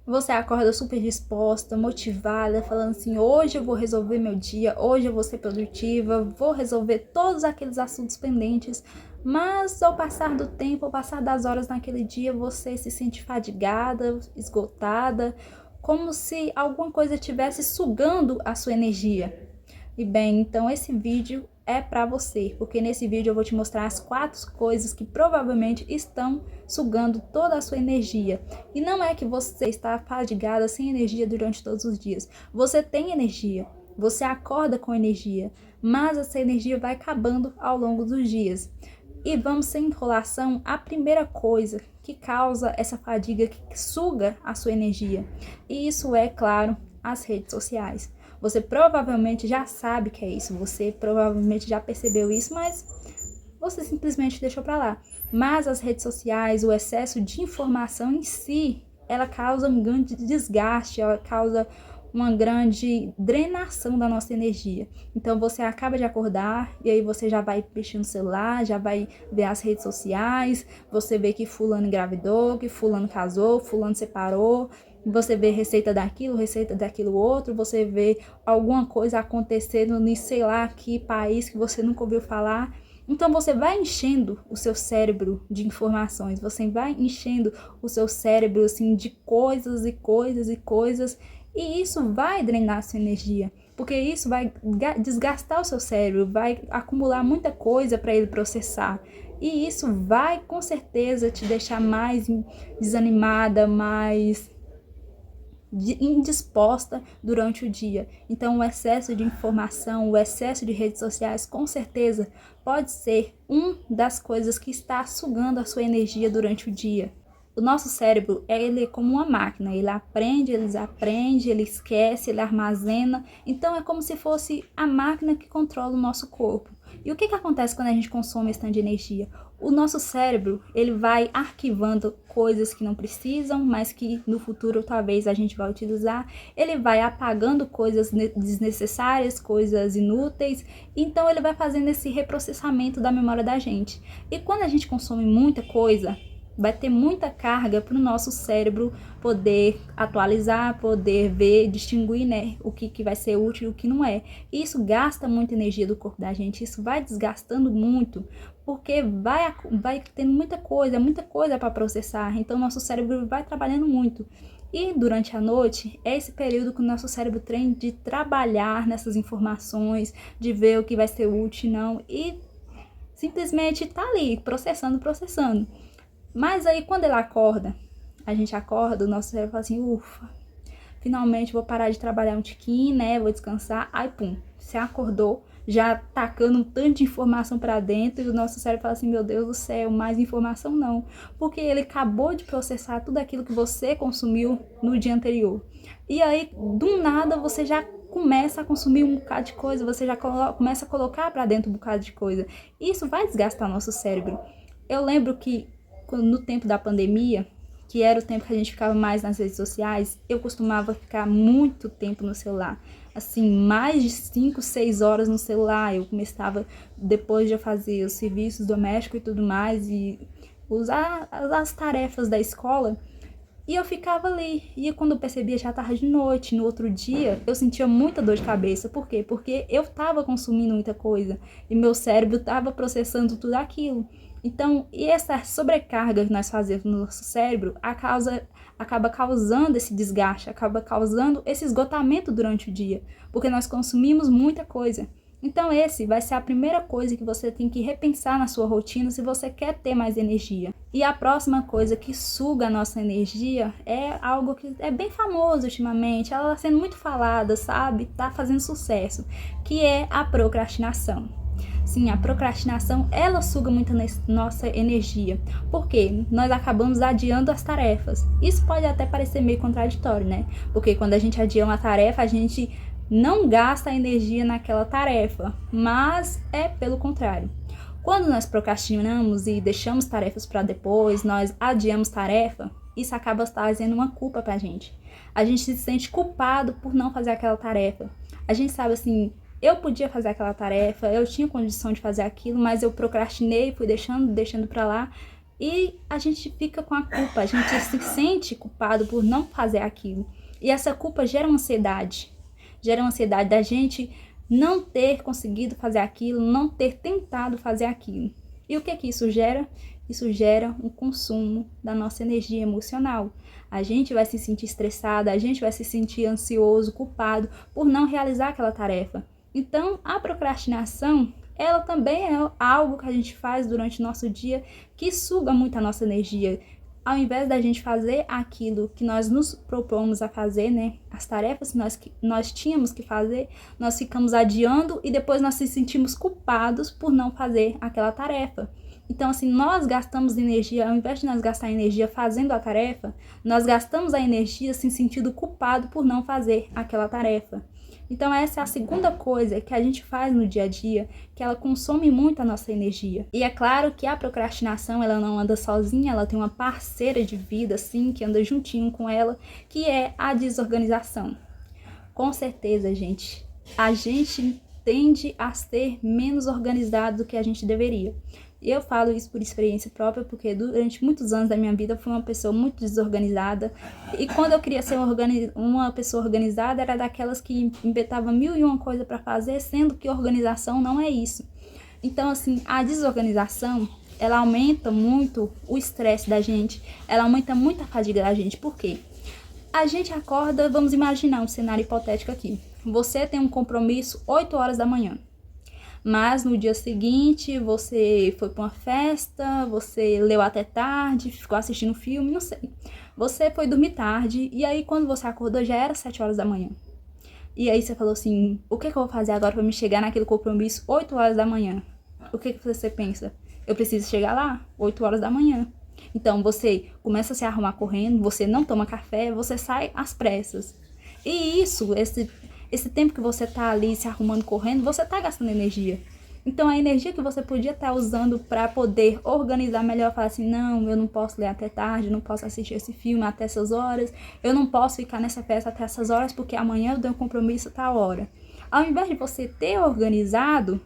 Você acorda super disposta, motivada, falando assim: hoje eu vou resolver meu dia, hoje eu vou ser produtiva, vou resolver todos aqueles assuntos pendentes. Mas ao passar do tempo, ao passar das horas naquele dia, você se sente fadigada, esgotada, como se alguma coisa estivesse sugando a sua energia. E bem, então esse vídeo é para você, porque nesse vídeo eu vou te mostrar as 4 coisas que provavelmente estão sugando toda a sua energia. E não é que você está fadigada, sem energia durante todos os dias. Você tem energia, você acorda com energia, mas essa energia vai acabando ao longo dos dias. E vamos sem enrolação, a primeira coisa que causa essa fadiga, que suga a sua energia. E isso é, claro, as redes sociais. Você provavelmente já sabe que é isso, você provavelmente já percebeu isso, mas você simplesmente deixou para lá. Mas as redes sociais, o excesso de informação em si, ela causa um grande desgaste, ela causa uma grande drenação da nossa energia. Então você acaba de acordar e aí você já vai mexer no celular, já vai ver as redes sociais, você vê que fulano engravidou, que fulano casou, fulano separou, você vê receita daquilo outro, você vê alguma coisa acontecendo em sei lá que país que você nunca ouviu falar. Então você vai enchendo o seu cérebro de informações, você vai enchendo o seu cérebro assim de coisas e coisas e coisas, e isso vai drenar a sua energia, porque isso vai desgastar o seu cérebro, vai acumular muita coisa para ele processar. E isso vai com certeza te deixar mais desanimada, mais indisposta durante o dia. Então o excesso de informação, o excesso de redes sociais, com certeza pode ser uma das coisas que está sugando a sua energia durante o dia. O nosso cérebro, ele é como uma máquina, ele aprende, ele esquece, ele armazena. Então é como se fosse a máquina que controla o nosso corpo. E o que acontece quando a gente consome esse tanto de energia? O nosso cérebro, ele vai arquivando coisas que não precisam, mas que no futuro talvez a gente vai utilizar. Ele vai apagando coisas desnecessárias, coisas inúteis. Então ele vai fazendo esse reprocessamento da memória da gente. E quando a gente consome muita coisa, vai ter muita carga para o nosso cérebro poder atualizar, poder ver, distinguir, né, o que vai ser útil e o que não é. Isso gasta muita energia do corpo da gente, isso vai desgastando muito, porque vai tendo muita coisa para processar, então nosso cérebro vai trabalhando muito. E durante a noite, é esse período que o nosso cérebro tem de trabalhar nessas informações, de ver o que vai ser útil e não, e simplesmente tá ali, processando. Mas aí quando ele acorda, a gente acorda, o nosso cérebro fala assim: ufa, finalmente vou parar de trabalhar um tiquinho, né? Vou descansar. Aí pum, você acordou, já tacando um tanto de informação para dentro, e o nosso cérebro fala assim: meu Deus do céu, mais informação não. Porque ele acabou de processar tudo aquilo que você consumiu no dia anterior. E aí, do nada, você já começa a consumir um bocado de coisa, você já começa a colocar para dentro um bocado de coisa. Isso vai desgastar nosso cérebro. Eu lembro que no tempo da pandemia, que era o tempo que a gente ficava mais nas redes sociais, eu costumava ficar muito tempo no celular. Assim, mais de 5, 6 horas no celular. Eu começava, depois de eu fazer os serviços domésticos e tudo mais, e usar as tarefas da escola, e eu ficava ali. E quando eu percebia, já estava de noite. No outro dia, eu sentia muita dor de cabeça. Por quê? Porque eu estava consumindo muita coisa. E meu cérebro estava processando tudo aquilo. Então, e essa sobrecarga que nós fazemos no nosso cérebro acaba causando esse desgaste, acaba causando esse esgotamento durante o dia, porque nós consumimos muita coisa. Então, esse vai ser a primeira coisa que você tem que repensar na sua rotina se você quer ter mais energia. E a próxima coisa que suga a nossa energia é algo que é bem famoso ultimamente, ela está sendo muito falada, sabe? Tá fazendo sucesso, que é a procrastinação. Sim, a procrastinação, ela suga muito nossa energia, porque nós acabamos adiando as tarefas. Isso pode até parecer meio contraditório, né? Porque quando a gente adia uma tarefa, a gente não gasta energia naquela tarefa, mas é pelo contrário. Quando nós procrastinamos e deixamos tarefas para depois, nós adiamos tarefa, isso acaba trazendo uma culpa pra gente. A gente se sente culpado por não fazer aquela tarefa. A gente sabe assim: eu podia fazer aquela tarefa, eu tinha condição de fazer aquilo, mas eu procrastinei, fui deixando pra lá. E a gente fica com a culpa, a gente se sente culpado por não fazer aquilo. E essa culpa gera uma ansiedade da gente não ter conseguido fazer aquilo, não ter tentado fazer aquilo. E o que isso gera? Isso gera um consumo da nossa energia emocional. A gente vai se sentir estressada, a gente vai se sentir ansioso, culpado por não realizar aquela tarefa. Então, a procrastinação, ela também é algo que a gente faz durante o nosso dia que suga muito a nossa energia. Ao invés da gente fazer aquilo que nós nos propomos a fazer, né? As tarefas que nós tínhamos que fazer, nós ficamos adiando e depois nós se sentimos culpados por não fazer aquela tarefa. Então, assim, nós gastamos energia, ao invés de nós gastar energia fazendo a tarefa, nós gastamos a energia se sentindo culpado por não fazer aquela tarefa. Então, essa é a segunda coisa que a gente faz no dia a dia, que ela consome muito a nossa energia. E é claro que a procrastinação, ela não anda sozinha, ela tem uma parceira de vida, assim, que anda juntinho com ela, que é a desorganização. Com certeza, gente, a gente tende a ser menos organizado do que a gente deveria. Eu falo isso por experiência própria, porque durante muitos anos da minha vida eu fui uma pessoa muito desorganizada. E quando eu queria ser uma pessoa organizada, era daquelas que inventava 1001 coisa para fazer, sendo que organização não é isso. Então, assim, a desorganização, ela aumenta muito o estresse da gente, ela aumenta muito a fadiga da gente. Por quê? A gente acorda, vamos imaginar um cenário hipotético aqui. Você tem um compromisso 8 horas da manhã. Mas no dia seguinte você foi para uma festa, você leu até tarde, ficou assistindo filme, não sei. Você foi dormir tarde e aí quando você acordou já era 7 horas da manhã. E aí você falou assim, o que eu vou fazer agora para me chegar naquele compromisso 8 horas da manhã? O que você pensa? Eu preciso chegar lá 8 horas da manhã. Então você começa a se arrumar correndo, você não toma café, você sai às pressas. E isso, esse tempo que você tá ali se arrumando, correndo, você tá gastando energia. Então, a energia que você podia estar usando para poder organizar melhor, falar assim, não, eu não posso ler até tarde, eu não posso assistir esse filme até essas horas, eu não posso ficar nessa festa até essas horas, porque amanhã eu tenho um compromisso a tal hora. Ao invés de você ter organizado,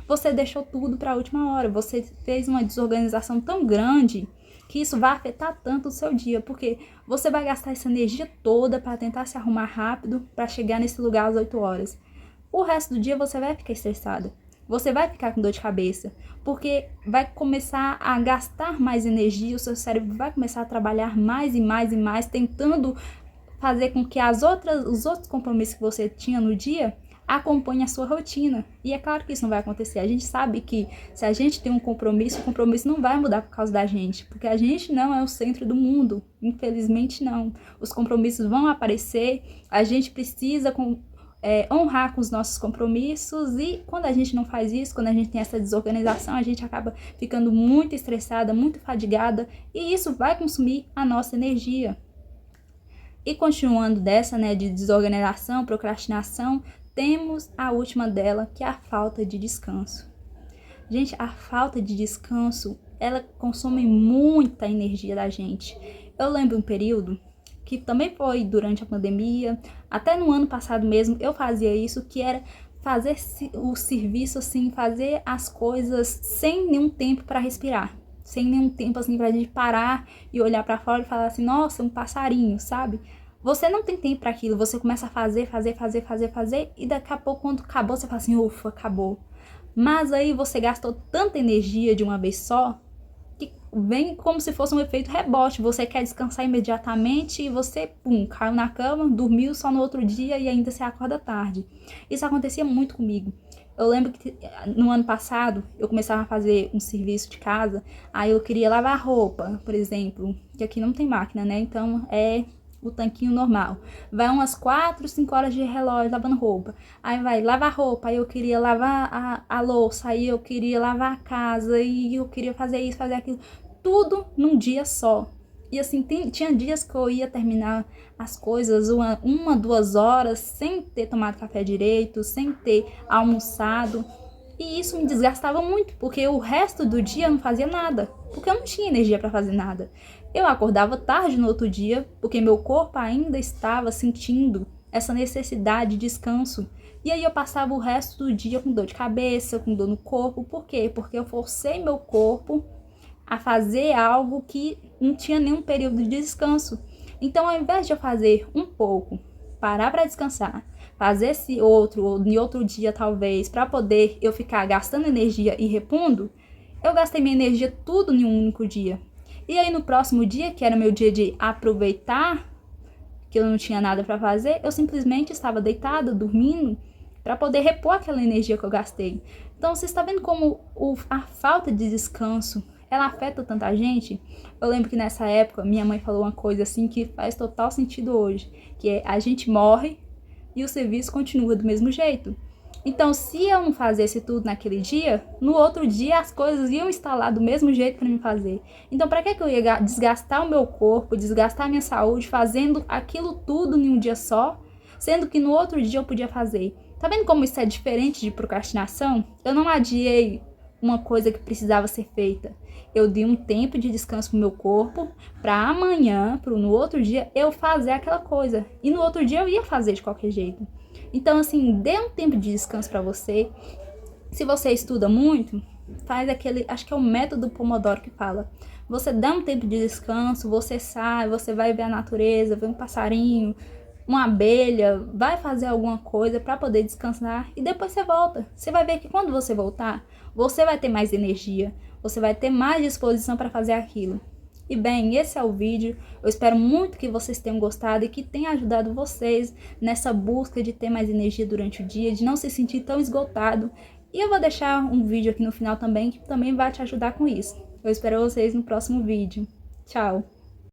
você deixou tudo para a última hora. Você fez uma desorganização tão grande que isso vai afetar tanto o seu dia, porque você vai gastar essa energia toda para tentar se arrumar rápido para chegar nesse lugar às 8 horas. O resto do dia você vai ficar estressada, você vai ficar com dor de cabeça, porque vai começar a gastar mais energia, o seu cérebro vai começar a trabalhar mais e mais e mais, tentando fazer com que os outros compromissos que você tinha no dia acompanhe a sua rotina. E é claro que isso não vai acontecer. A gente sabe que se a gente tem um compromisso, o compromisso não vai mudar por causa da gente, porque a gente não é o centro do mundo. Infelizmente não. Os compromissos vão aparecer, a gente precisa honrar com os nossos compromissos, e quando a gente não faz isso, quando a gente tem essa desorganização, a gente acaba ficando muito estressada, muito fadigada, e isso vai consumir a nossa energia. E continuando dessa, né, de desorganização, procrastinação, temos a última dela, que é a falta de descanso. Gente, a falta de descanso, ela consome muita energia da gente. Eu lembro um período que também foi durante a pandemia, até no ano passado mesmo, eu fazia isso, que era fazer o serviço assim, fazer as coisas sem nenhum tempo para respirar. Sem nenhum tempo assim pra gente parar e olhar para fora e falar assim, nossa, um passarinho, sabe? Você não tem tempo para aquilo, você começa a fazer, e daqui a pouco, quando acabou, você fala assim, ufa, acabou. Mas aí você gastou tanta energia de uma vez só, que vem como se fosse um efeito rebote. Você quer descansar imediatamente e você, caiu na cama, dormiu só no outro dia e ainda se acorda tarde. Isso acontecia muito comigo. Eu lembro que no ano passado eu começava a fazer um serviço de casa, aí eu queria lavar roupa, por exemplo, que aqui não tem máquina, né? Então é o tanquinho normal. Vai umas 4, 5 horas de relógio lavando roupa. Aí vai lavar roupa, aí eu queria lavar a louça, aí eu queria lavar a casa, e eu queria fazer isso, fazer aquilo. Tudo num dia só. E assim, tinha dias que eu ia terminar as coisas 2 horas sem ter tomado café direito, sem ter almoçado. E isso me desgastava muito, porque o resto do dia eu não fazia nada, porque eu não tinha energia para fazer nada. Eu acordava tarde no outro dia, porque meu corpo ainda estava sentindo essa necessidade de descanso. E aí eu passava o resto do dia com dor de cabeça, com dor no corpo. Por quê? Porque eu forcei meu corpo a fazer algo que não tinha nenhum período de descanso. Então, ao invés de eu fazer um pouco, parar para descansar, fazer esse outro, ou em outro dia talvez, para poder eu ficar gastando energia e repondo, eu gastei minha energia tudo em um único dia. E aí no próximo dia, que era meu dia de aproveitar, que eu não tinha nada para fazer, eu simplesmente estava deitada, dormindo, para poder repor aquela energia que eu gastei. Então, você está vendo como a falta de descanso, ela afeta tanta gente? Eu lembro que nessa época, minha mãe falou uma coisa assim que faz total sentido hoje, que é: a gente morre e o serviço continua do mesmo jeito. Então, se eu não fizesse tudo naquele dia, no outro dia as coisas iam estar lá do mesmo jeito para me fazer. Então, para que eu ia desgastar o meu corpo, desgastar a minha saúde, fazendo aquilo tudo em um dia só, sendo que no outro dia eu podia fazer? Tá vendo como isso é diferente de procrastinação? Eu não adiei uma coisa que precisava ser feita. Eu dei um tempo de descanso pro meu corpo, para amanhã, no outro dia, eu fazer aquela coisa. E no outro dia eu ia fazer de qualquer jeito. Então, assim, dê um tempo de descanso para você. Se você estuda muito, faz aquele, acho que é o método Pomodoro que fala. Você dá um tempo de descanso, você sai, você vai ver a natureza, ver um passarinho, uma abelha, vai fazer alguma coisa para poder descansar e depois você volta. Você vai ver que quando você voltar, você vai ter mais energia, você vai ter mais disposição para fazer aquilo. E bem, esse é o vídeo. Eu espero muito que vocês tenham gostado e que tenha ajudado vocês nessa busca de ter mais energia durante o dia, de não se sentir tão esgotado. E eu vou deixar um vídeo aqui no final também, que também vai te ajudar com isso. Eu espero vocês no próximo vídeo. Tchau!